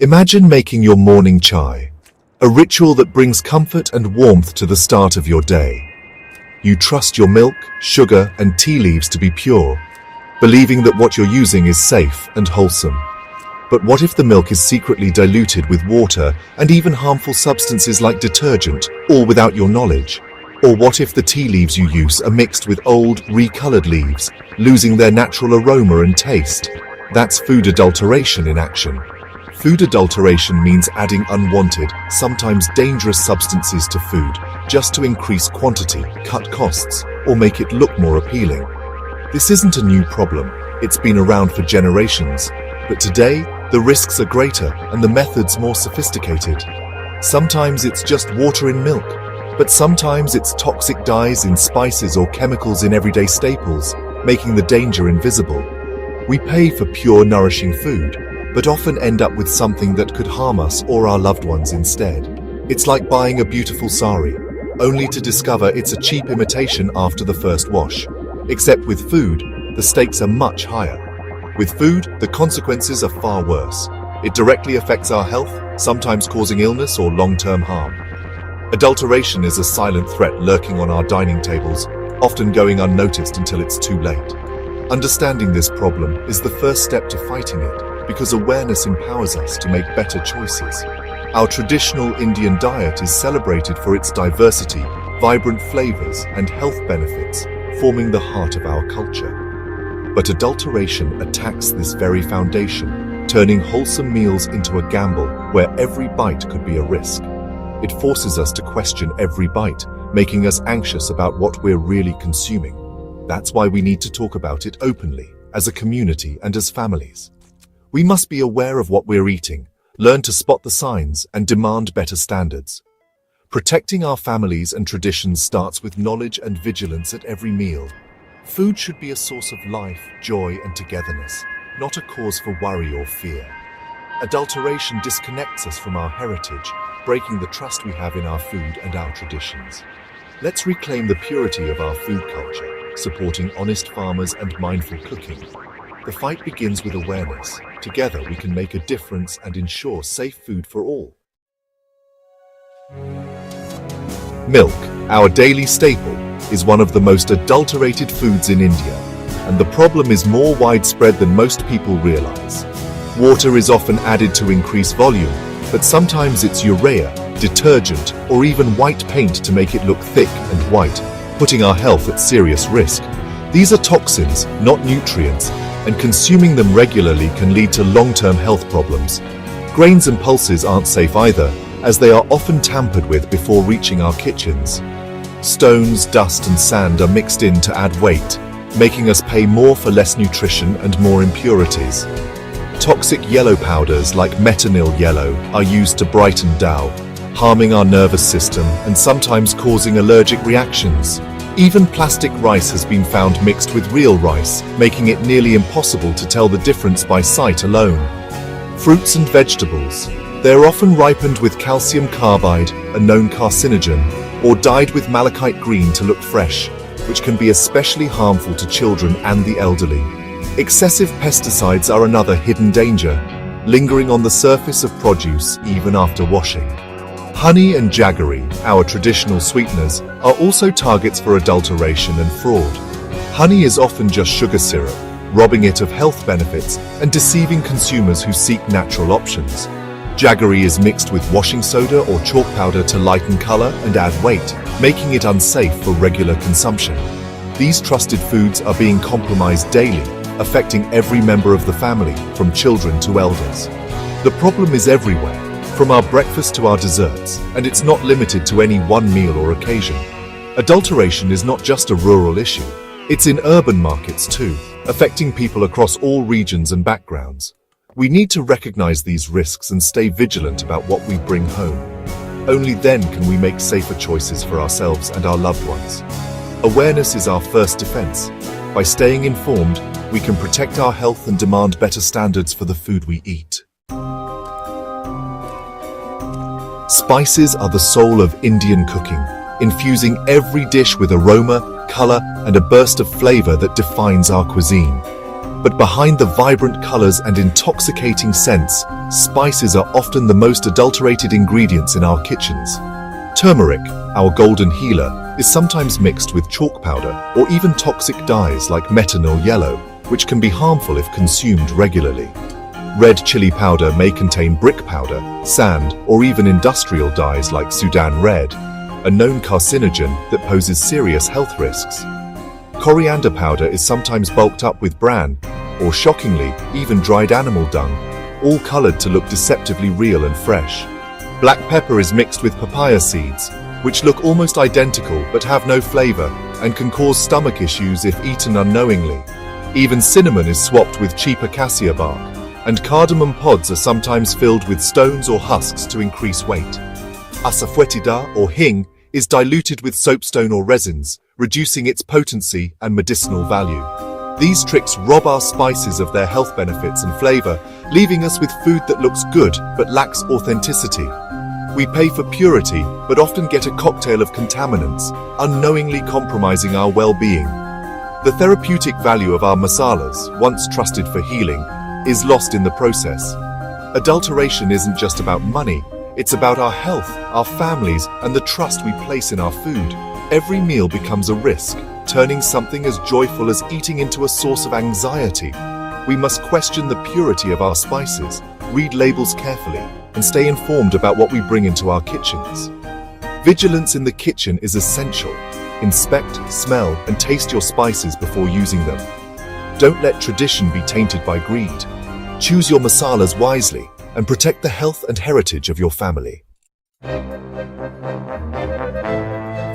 Imagine making your morning chai, a ritual that brings comfort and warmth to the start of your day. You trust your milk, sugar, and tea leaves to be pure, believing that what you're using is safe and wholesome. But what if the milk is secretly diluted with water and even harmful substances like detergent, all without your knowledge? Or what if the tea leaves you use are mixed with old, recolored leaves, losing their natural aroma and taste? That's food adulteration in action. Food adulteration means adding unwanted, sometimes dangerous substances to food, just to increase quantity, cut costs, or make it look more appealing. This isn't a new problem. It's been around for generations. But today, the risks are greater and the methods more sophisticated. Sometimes it's just water in milk, but sometimes it's toxic dyes in spices or chemicals in everyday staples, making the danger invisible. We pay for pure, nourishing food, but often end up with something that could harm us or our loved ones instead. It's like buying a beautiful sari, only to discover it's a cheap imitation after the first wash. Except with food, the stakes are much higher. With food, the consequences are far worse. It directly affects our health, sometimes causing illness or long-term harm. Adulteration is a silent threat lurking on our dining tables, often going unnoticed until it's too late. Understanding this problem is the first step to fighting it, because awareness empowers us to make better choices. Our traditional Indian diet is celebrated for its diversity, vibrant flavors, and health benefits, forming the heart of our culture. But adulteration attacks this very foundation, turning wholesome meals into a gamble where every bite could be a risk. It forces us to question every bite, making us anxious about what we're really consuming. That's why we need to talk about it openly, as a community and as families. We must be aware of what we're eating, learn to spot the signs, and demand better standards. Protecting our families and traditions starts with knowledge and vigilance at every meal. Food should be a source of life, joy, and togetherness, not a cause for worry or fear. Adulteration disconnects us from our heritage, breaking the trust we have in our food and our traditions. Let's reclaim the purity of our food culture, supporting honest farmers and mindful cooking. The fight begins with awareness. Together we can make a difference and ensure safe food for all. Milk, our daily staple, is one of the most adulterated foods in India, and the problem is more widespread than most people realize. Water is often added to increase volume, but sometimes it's urea, detergent, or even white paint to make it look thick and white, putting our health at serious risk. These are toxins, not nutrients, and consuming them regularly can lead to long-term health problems. Grains and pulses aren't safe either, as they are often tampered with before reaching our kitchens. Stones, dust, and sand are mixed in to add weight, making us pay more for less nutrition and more impurities. Toxic yellow powders like metanyl yellow are used to brighten dal, harming our nervous system and sometimes causing allergic reactions. Even plastic rice has been found mixed with real rice, making it nearly impossible to tell the difference by sight alone. Fruits and vegetables. They are often ripened with calcium carbide, a known carcinogen, or dyed with malachite green to look fresh, which can be especially harmful to children and the elderly. Excessive pesticides are another hidden danger, lingering on the surface of produce even after washing. Honey and jaggery, our traditional sweeteners, are also targets for adulteration and fraud. Honey is often just sugar syrup, robbing it of health benefits and deceiving consumers who seek natural options. Jaggery is mixed with washing soda or chalk powder to lighten color and add weight, making it unsafe for regular consumption. These trusted foods are being compromised daily, affecting every member of the family, from children to elders. The problem is everywhere, from our breakfast to our desserts, and it's not limited to any one meal or occasion. Adulteration is not just a rural issue, it's in urban markets too, affecting people across all regions and backgrounds. We need to recognize these risks and stay vigilant about what we bring home. Only then can we make safer choices for ourselves and our loved ones. Awareness is our first defense. By staying informed, we can protect our health and demand better standards for the food we eat. Spices are the soul of Indian cooking, infusing every dish with aroma, color, and a burst of flavor that defines our cuisine. But behind the vibrant colors and intoxicating scents, spices are often the most adulterated ingredients in our kitchens. Turmeric, our golden healer, is sometimes mixed with chalk powder or even toxic dyes like methanol yellow, which can be harmful if consumed regularly. Red chili powder may contain brick powder, sand, or even industrial dyes like Sudan red, a known carcinogen that poses serious health risks. Coriander powder is sometimes bulked up with bran, or shockingly, even dried animal dung, all colored to look deceptively real and fresh. Black pepper is mixed with papaya seeds, which look almost identical but have no flavor and can cause stomach issues if eaten unknowingly. Even cinnamon is swapped with cheap acacia bark, and cardamom pods are sometimes filled with stones or husks to increase weight. Asafoetida, or hing, is diluted with soapstone or resins, reducing its potency and medicinal value. These tricks rob our spices of their health benefits and flavor, leaving us with food that looks good but lacks authenticity. We pay for purity, but often get a cocktail of contaminants, unknowingly compromising our well-being. The therapeutic value of our masalas, once trusted for healing, is lost in the process. Adulteration isn't just about money, it's about our health, our families, and the trust we place in our food. Every meal becomes a risk, turning something as joyful as eating into a source of anxiety. We must question the purity of our spices, read labels carefully, and stay informed about what we bring into our kitchens. Vigilance in the kitchen is essential. Inspect, smell, and taste your spices before using them. Don't let tradition be tainted by greed. Choose your masalas wisely and protect the health and heritage of your family.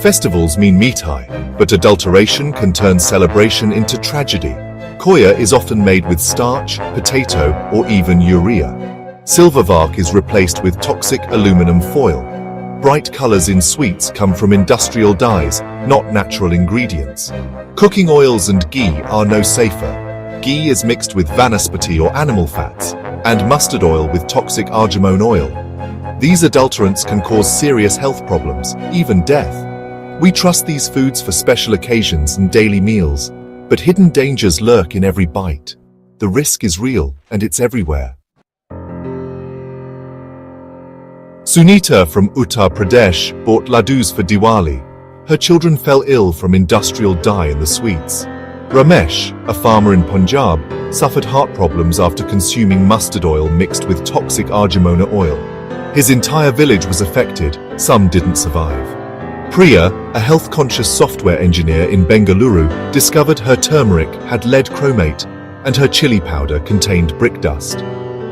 Festivals mean mithai, but adulteration can turn celebration into tragedy. Koya is often made with starch, potato, or even urea. Silvervark is replaced with toxic aluminum foil. Bright colors in sweets come from industrial dyes, not natural ingredients. Cooking oils and ghee are no safer. Ghee is mixed with vanaspati or animal fats, and mustard oil with toxic argemone oil. These adulterants can cause serious health problems, even death. We trust these foods for special occasions and daily meals, but hidden dangers lurk in every bite. The risk is real, and it's everywhere. Sunita from Uttar Pradesh bought laddus for Diwali. Her children fell ill from industrial dye in the sweets. Ramesh, a farmer in Punjab, suffered heart problems after consuming mustard oil mixed with toxic argemone oil. His entire village was affected, some didn't survive. Priya, a health-conscious software engineer in Bengaluru, discovered her turmeric had lead chromate and her chili powder contained brick dust.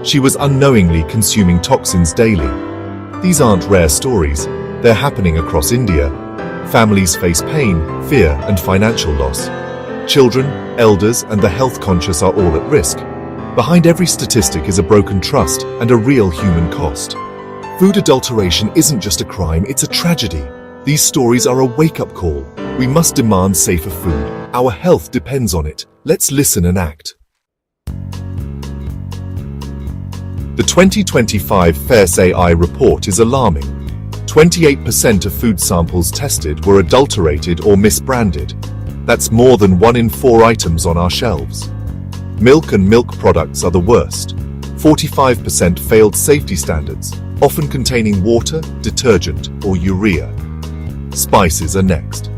She was unknowingly consuming toxins daily. These aren't rare stories, they're happening across India. Families face pain, fear, and financial loss. Children, elders, and the health-conscious are all at risk. Behind every statistic is a broken trust and a real human cost. Food adulteration isn't just a crime, it's a tragedy. These stories are a wake-up call. We must demand safer food. Our health depends on it. Let's listen and act. The 2025 FAIRS-AI report is alarming. 28% of food samples tested were adulterated or misbranded. That's more than 1 in 4 items on our shelves. Milk and milk products are the worst. 45% failed safety standards, often containing water, detergent, or urea. Spices are next.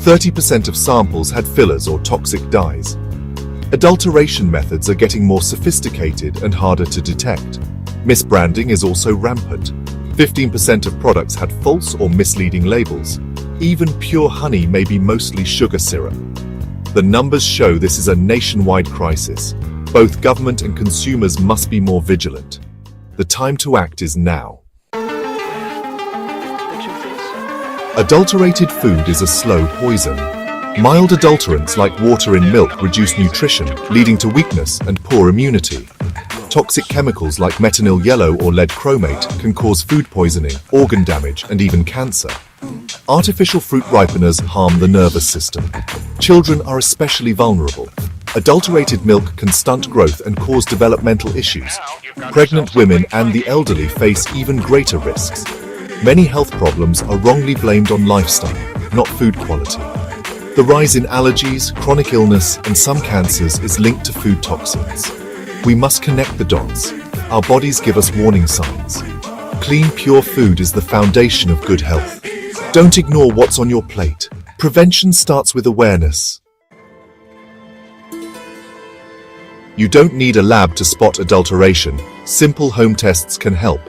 30% of samples had fillers or toxic dyes. Adulteration methods are getting more sophisticated and harder to detect. Misbranding is also rampant. 15% of products had false or misleading labels. Even pure honey may be mostly sugar syrup. The numbers show this is a nationwide crisis. Both government and consumers must be more vigilant. The time to act is now. Adulterated food is a slow poison. Mild adulterants like water in milk reduce nutrition, leading to weakness and poor immunity. Toxic chemicals like methanol yellow or lead chromate can cause food poisoning, organ damage, and even cancer. Artificial fruit ripeners harm the nervous system. Children are especially vulnerable. Adulterated milk can stunt growth and cause developmental issues. Pregnant women and the elderly face even greater risks. Many health problems are wrongly blamed on lifestyle, not food quality. The rise in allergies, chronic illness, and some cancers is linked to food toxins. We must connect the dots. Our bodies give us warning signs. Clean, pure food is the foundation of good health. Don't ignore what's on your plate. Prevention starts with awareness. You don't need a lab to spot adulteration. Simple home tests can help.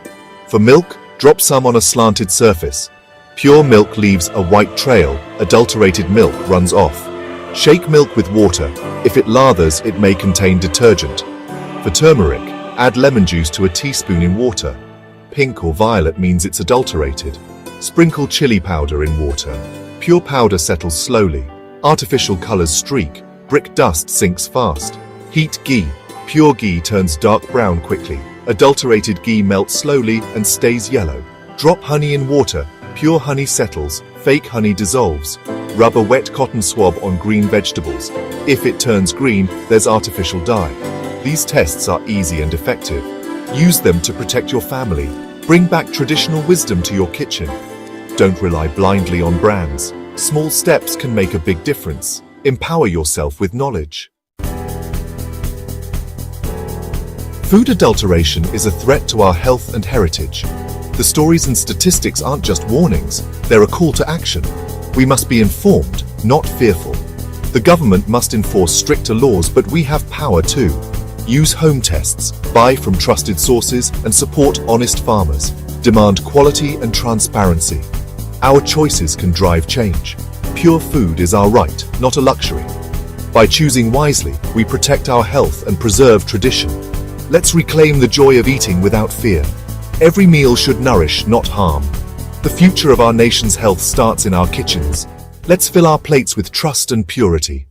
For milk, drop some on a slanted surface. Pure milk leaves a white trail. Adulterated milk runs off. Shake milk with water. If it lathers, it may contain detergent. For turmeric, add lemon juice to a teaspoon in water. Pink or violet means it's adulterated. Sprinkle chili powder in water. Pure powder settles slowly. Artificial colors streak. Brick dust sinks fast. Heat ghee. Pure ghee turns dark brown quickly. Adulterated ghee melts slowly and stays yellow. Drop honey in water. Pure honey settles. Fake honey dissolves. Rub a wet cotton swab on green vegetables. If it turns green, there's artificial dye. These tests are easy and effective. Use them to protect your family. Bring back traditional wisdom to your kitchen. Don't rely blindly on brands. Small steps can make a big difference. Empower yourself with knowledge. Food adulteration is a threat to our health and heritage. The stories and statistics aren't just warnings, they're a call to action. We must be informed, not fearful. The government must enforce stricter laws, but we have power too. Use home tests, buy from trusted sources, and support honest farmers. Demand quality and transparency. Our choices can drive change. Pure food is our right, not a luxury. By choosing wisely, we protect our health and preserve tradition. Let's reclaim the joy of eating without fear. Every meal should nourish, not harm. The future of our nation's health starts in our kitchens. Let's fill our plates with trust and purity.